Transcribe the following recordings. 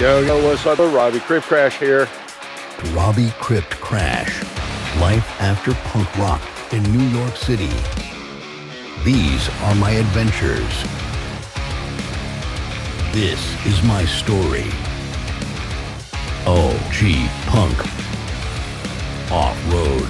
Yo, what's up? Robbie, Crypt Crash here. Robbie Crypt Crash. Life after punk rock in New York City. These are my adventures. This is my story. OMG Punk. Off-road.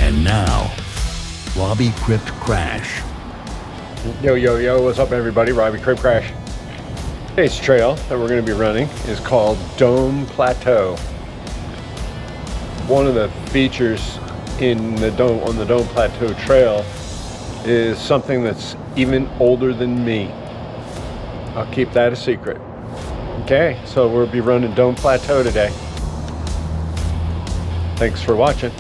And now, Robbie Crypt Crash. Yo, what's up, everybody? Robbie, Crypt Crash. Today's trail that we're going to be running is called Dome Plateau. One of the features in the on the Dome Plateau trail is something that's even older than me. I'll keep that a secret. Okay, so we'll be running Dome Plateau today. Thanks for watching.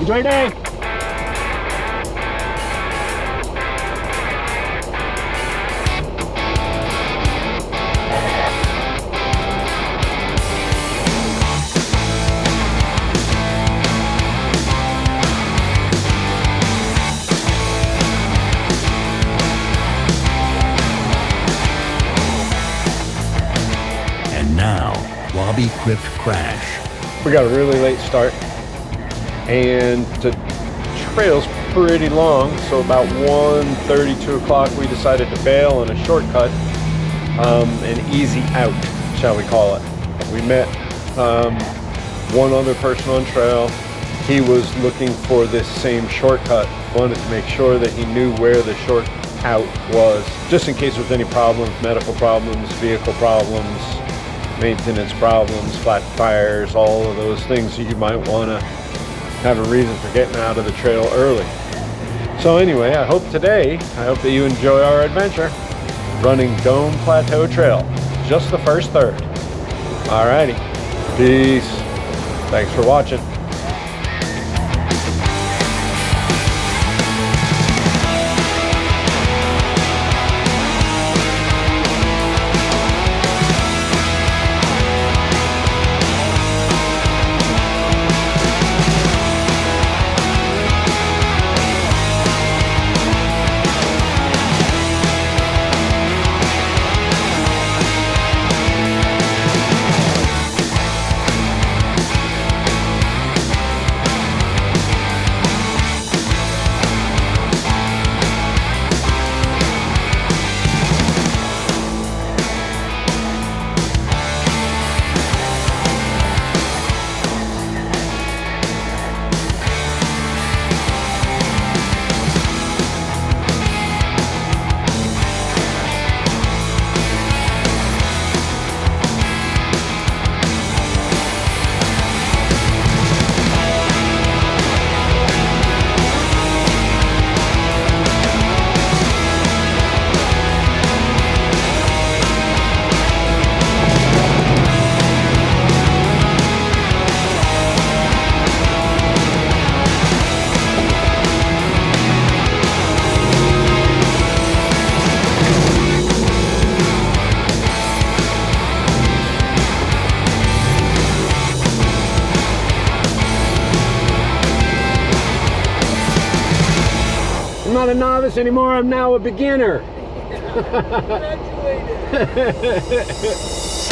Enjoy your day. And now, Robbie Crypt Crash. We got a really late start, and the trail's pretty long, so about 1:30, 2 o'clock, we decided to bail on a shortcut, an easy out, shall we call it. We met one other person on trail. He was looking for this same shortcut, wanted to make sure that he knew where the short out was, just in case there was any problems, medical problems, vehicle problems, maintenance problems, flat tires, all of those things that you might want to have a reason for getting out of the trail early. So anyway, I hope that you enjoy our adventure running Dome Plateau Trail, just the first third. Alrighty, peace. Thanks for watching. I'm not a novice anymore, I'm now a beginner. Congratulations.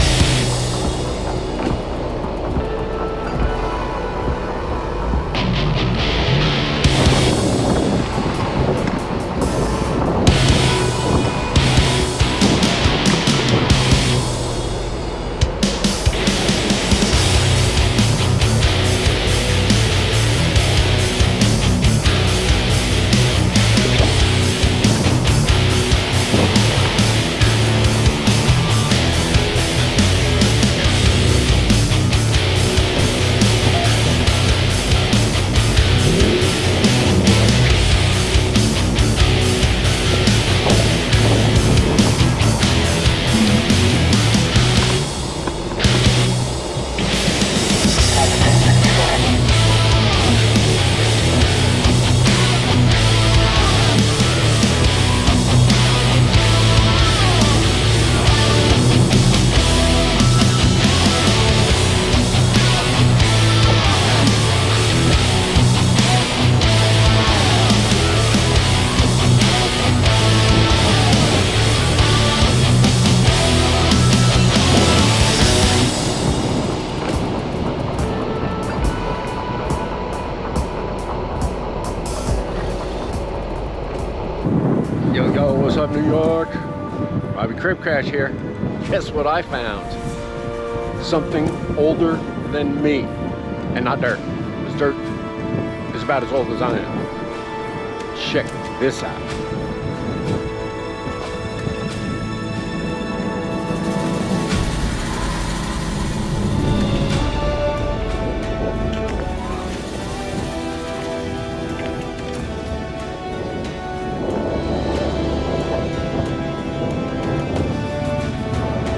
Yo, what's up, New York? Robbie Crypt Crash here. Guess what I found? Something older than me. And not dirt. This dirt is about as old as I am. Check this out.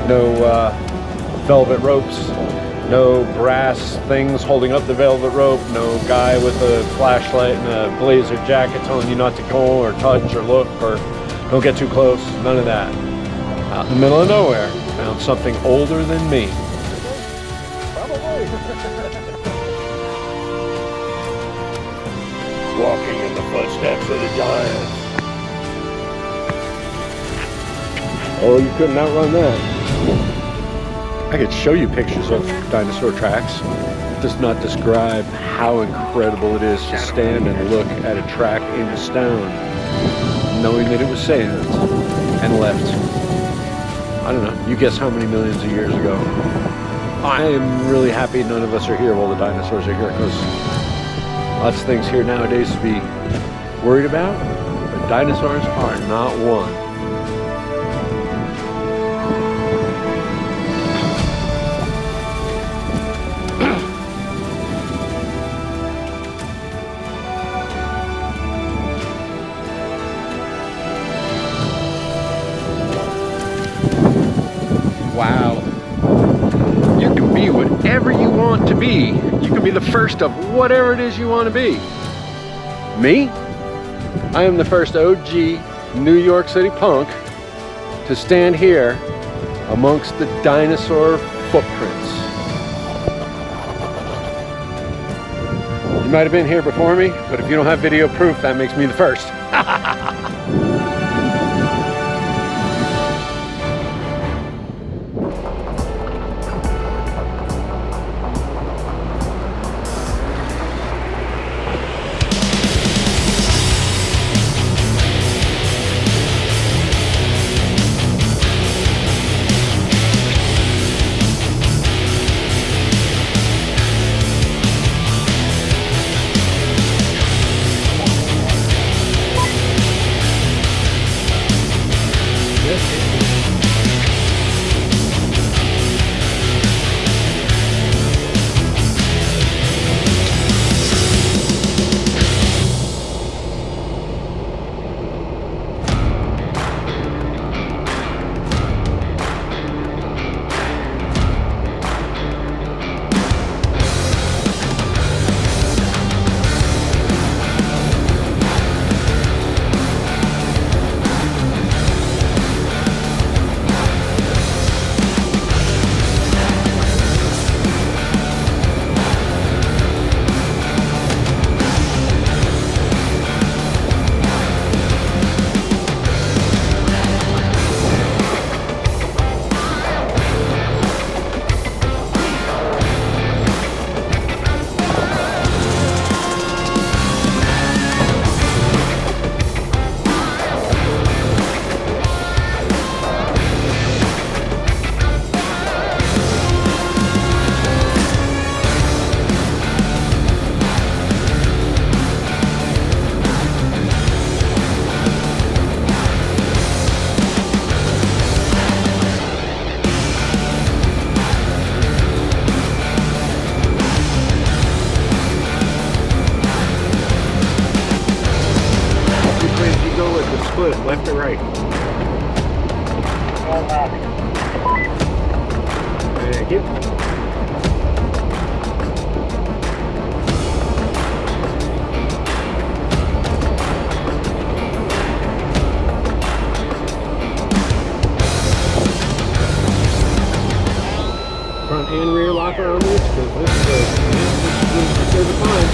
No velvet ropes, No brass things holding up the velvet rope. No guy with a flashlight and a blazer jacket telling you not to go or touch or look or don't get too close. None of that. Out in the middle of nowhere, found something older than me. Walking in the footsteps of the giants. Oh, you couldn't outrun that. I could show you pictures of dinosaur tracks. It does not describe how incredible it is to stand and look at a track in stone, knowing that it was sand and left. I don't know, you guess how many millions of years ago. I am really happy none of us are here while the dinosaurs are here, because lots of things here nowadays to be worried about, but dinosaurs are not one. Wow. You can be whatever you want to be. You can be the first of whatever it is you want to be. Me? I am the first OG New York City punk to stand here amongst the dinosaur footprints. You might have been here before me, but if you don't have video proof, that makes me the first. Left or right? Thank you. Front and rear locker on this, because this is a fine.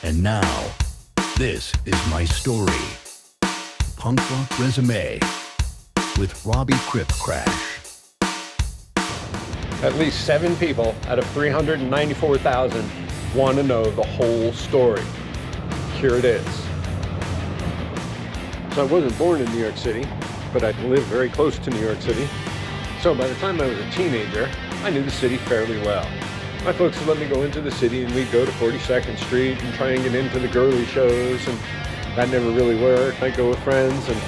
And now, this is my story. Punk Rock Resume with Robbie Crypt Crash. At least 7 people out of 394,000 want to know the whole story. Here it is. So I wasn't born in New York City, but I lived very close to New York City. So by the time I was a teenager, I knew the city fairly well. My folks would let me go into the city and we'd go to 42nd Street and try and get into the girly shows, and that never really worked. I'd go with friends and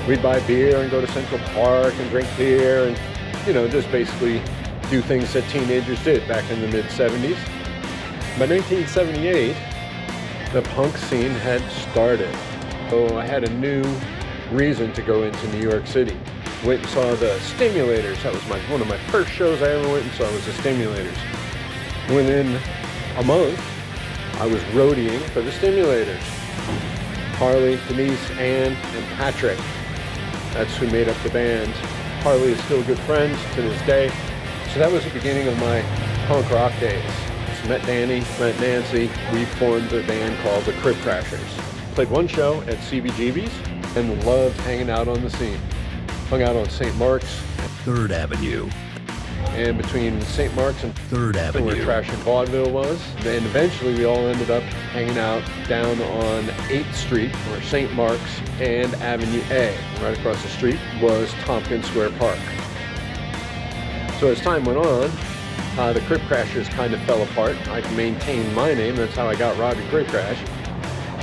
We'd buy beer and go to Central Park and drink beer and, you know, just basically do things that teenagers did back in the mid-70s. By 1978, the punk scene had started. So I had a new reason to go into New York City. Went and saw the Stimulators. That was one of my first shows I ever went and saw was the Stimulators. Within a month, I was roadieing for the Stimulators. Harley, Denise, Ann, and Patrick. That's who made up the band. Harley is still good friends to this day. So that was the beginning of my punk rock days. Just met Danny, met Nancy. We formed a band called the Crypt. Played one show at CBGB's and loved hanging out on the scene. Hung out on St. Mark's. 3rd Avenue. And between St. Mark's and 3rd Avenue, where Trash and Vaudeville was. And eventually we all ended up hanging out down on 8th Street, or St. Mark's and Avenue A. Right across the street was Tompkins Square Park. So as time went on, the Crypt Crashers kind of fell apart. I maintained my name, that's how I got Robbie Crypt Crash.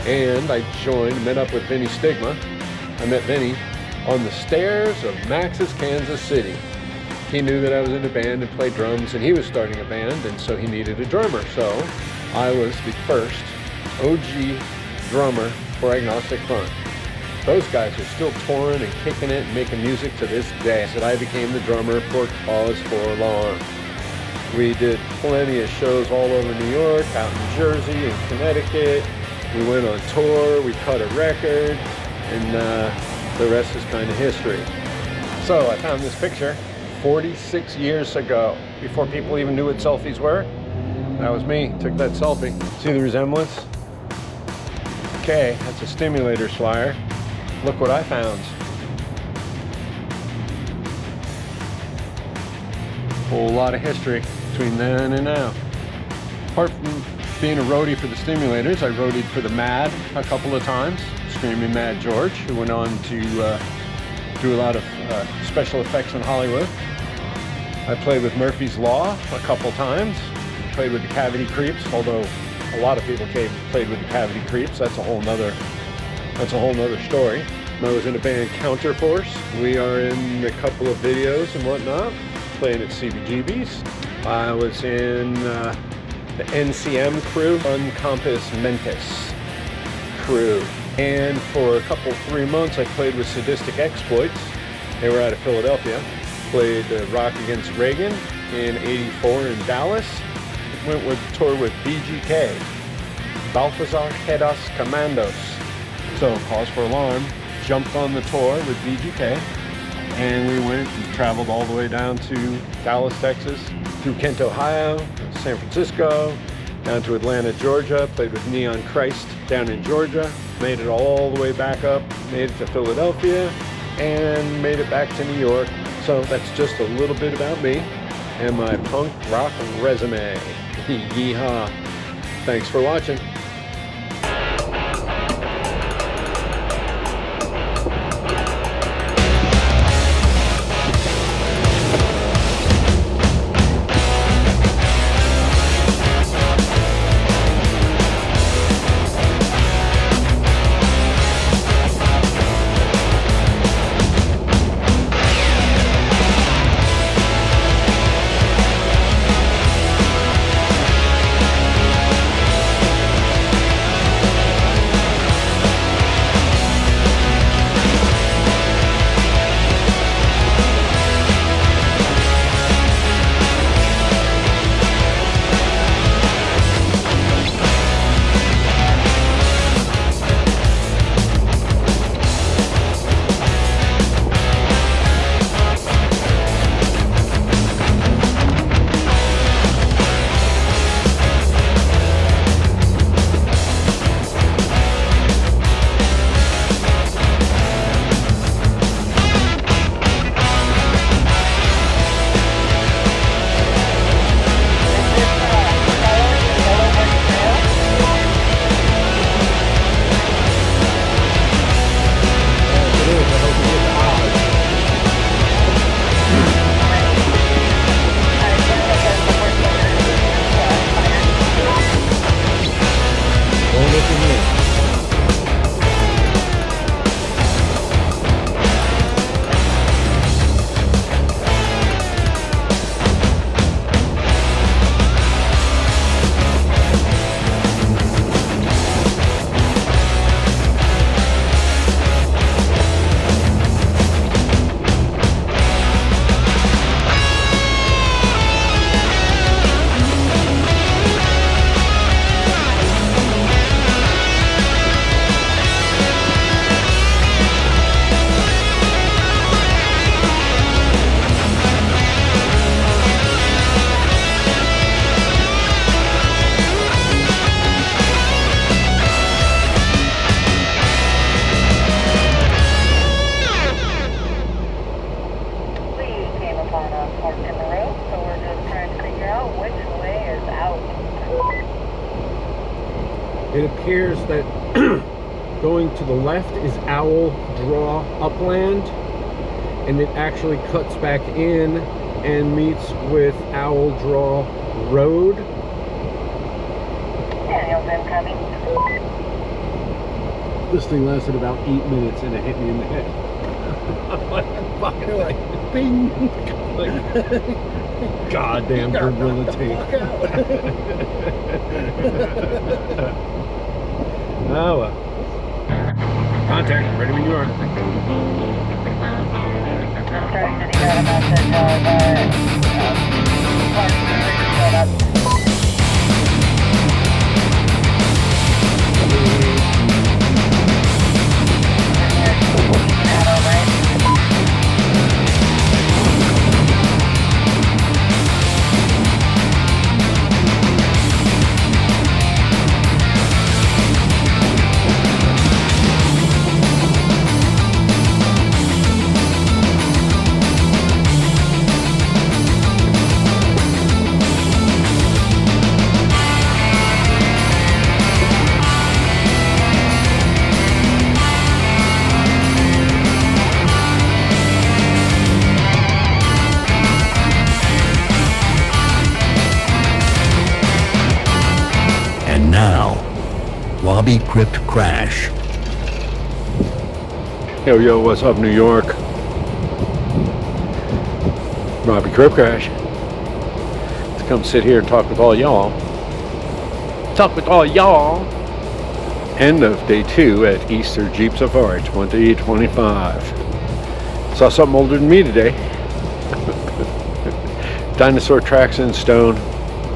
And I met up with Vinny Stigma. I met Vinny on the stairs of Max's Kansas City. He knew that I was in a band and played drums, and he was starting a band, and so he needed a drummer. So I was the first OG drummer for Agnostic Front. Those guys are still touring and kicking it and making music to this day. So I became the drummer for Cause Forlorn. We did plenty of shows all over New York, out in Jersey and Connecticut. We went on tour, we cut a record, and the rest is kind of history. So I found this picture 46 years ago, before people even knew what selfies were. That was me, took that selfie. See the resemblance? Okay, that's a Stimulators flyer. Look what I found. Whole lot of history between then and now. Apart from being a roadie for the Stimulators, I roadied for the Mad a couple of times. Screaming Mad George, who went on to do a lot of special effects in Hollywood. I played with Murphy's Law a couple times. Played with the Cavity Creeps, although a lot of people played with the Cavity Creeps. That's a whole nother story. I was in a band Counterforce. We are in a couple of videos and whatnot, playing at CBGB's. I was in the NCM crew, Uncompass Mentis crew. And for 3 months, I played with Sadistic Exploits. They were out of Philadelphia. Played Rock Against Reagan in '84 in Dallas. Went with tour with BGK, Balthazar Hedas Commandos. So Cause for Alarm jumped on the tour with BGK, and we went and traveled all the way down to Dallas, Texas, through Kent, Ohio, San Francisco, down to Atlanta, Georgia. Played with Neon Christ down in Georgia. Made it all the way back up, made it to Philadelphia, and made it back to New York. So that's just a little bit about me and my punk rock resume. Yeehaw. Thanks for watching. here's that going to the left is Owl Draw Upland, and it actually cuts back in and meets with Owl Draw Road. Daniel's incoming. This thing lasted about 8 minutes and it hit me in the head. I'm like, fucking like, bing! Like, goddamn gorilla tape. Oh well. Contact, ready when you are. Starting to got a message of And now, Robbie Crypt Crash. Yo, yo, what's up, New York? Robbie Crypt Crash. Let's come sit here and talk with all y'all. Talk with all y'all. End of day 2 at Easter Jeep Safari 2025. Saw something older than me today. Dinosaur tracks in stone.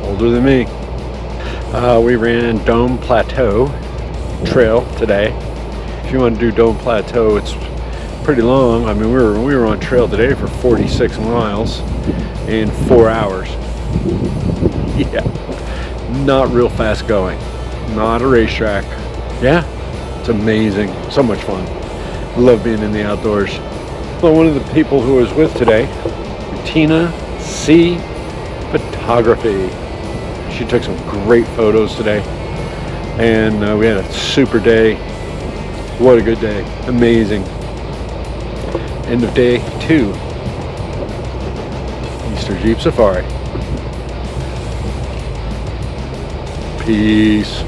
Older than me. We ran Dome Plateau Trail today. If you want to do Dome Plateau, it's pretty long. I mean, we were on trail today for 46 miles in 4 hours. Yeah, not real fast going. Not a racetrack. Yeah, it's amazing. So much fun. Love being in the outdoors. Well, one of the people who I was with today, Tina C. Photography. She took some great photos today, and we had a super day. What a good day. Amazing. End of day 2. Easter Jeep Safari. Peace.